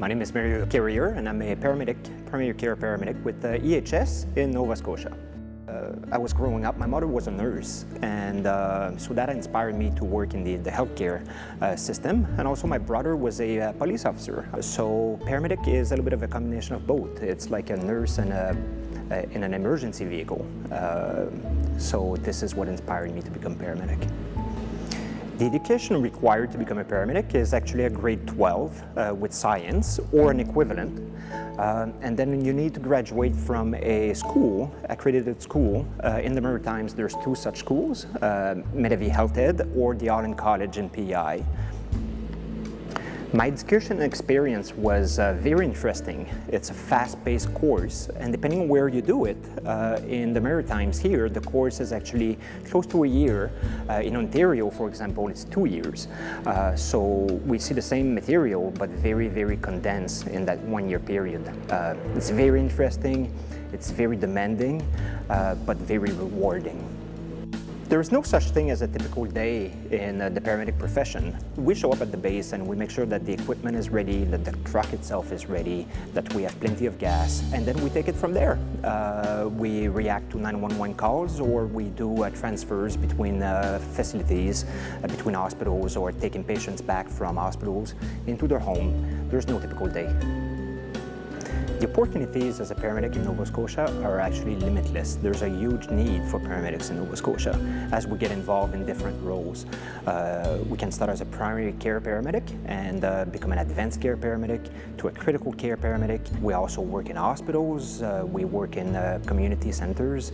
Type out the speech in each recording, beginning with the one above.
My name is Mario Carrier, and I'm a paramedic, primary care paramedic with the EHS in Nova Scotia. I was growing up, my mother was a nurse, and so that inspired me to work in the healthcare system. And also my brother was a police officer. So paramedic is a little bit of a combination of both. It's like a nurse and in an emergency vehicle. So this is what inspired me to become paramedic. The education required to become a paramedic is actually a grade 12 with science or an equivalent. And then you need to graduate from a school, accredited school. In the Maritimes, there's two such schools, Medavie Health Ed or the Allen College in PEI. My education experience was very interesting. It's a fast-paced course, and depending on where you do it, in the Maritimes here, the course is actually close to a year. In Ontario, for example, it's 2 years. So we see the same material, but very, very condensed in that 1 year period. It's very interesting, it's very demanding, but very rewarding. There is no such thing as a typical day in the paramedic profession. We show up at the base and we make sure that the equipment is ready, that the truck itself is ready, that we have plenty of gas, and then we take it from there. We react to 911 calls, or we do transfers between facilities, between hospitals, or taking patients back from hospitals into their home. There's no typical day. The opportunities as a paramedic in Nova Scotia are actually limitless. There's a huge need for paramedics in Nova Scotia as we get involved in different roles. We can start as a primary care paramedic and become an advanced care paramedic to a critical care paramedic. We also work in hospitals, we work in community centers.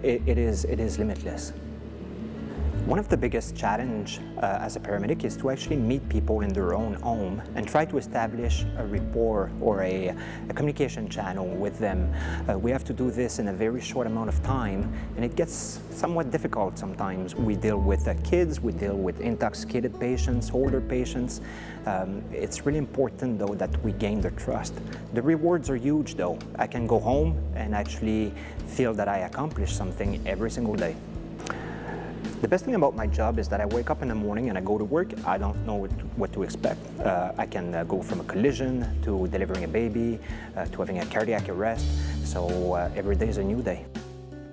It is limitless. One of the biggest challenges as a paramedic is to actually meet people in their own home and try to establish a rapport or a communication channel with them. We have to do this in a very short amount of time, and it gets somewhat difficult sometimes. We deal with kids, we deal with intoxicated patients, older patients. It's really important though that we gain their trust. The rewards are huge though. I can go home and actually feel that I accomplished something every single day. The best thing about my job is that I wake up in the morning and I go to work. I don't know what to expect. I can go from a collision to delivering a baby to having a cardiac arrest. So every day is a new day.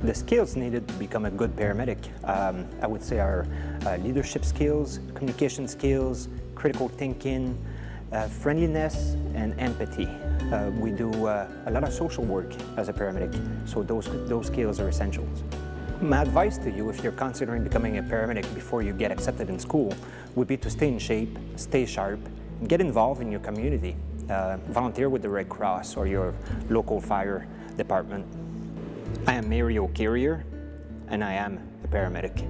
The skills needed to become a good paramedic, I would say, are leadership skills, communication skills, critical thinking, friendliness, and empathy. We do a lot of social work as a paramedic, so those skills are essentials. My advice to you, if you're considering becoming a paramedic before you get accepted in school, would be to stay in shape, stay sharp, and get involved in your community. Volunteer with the Red Cross or your local fire department. I am Mario Carrier, and I am a paramedic.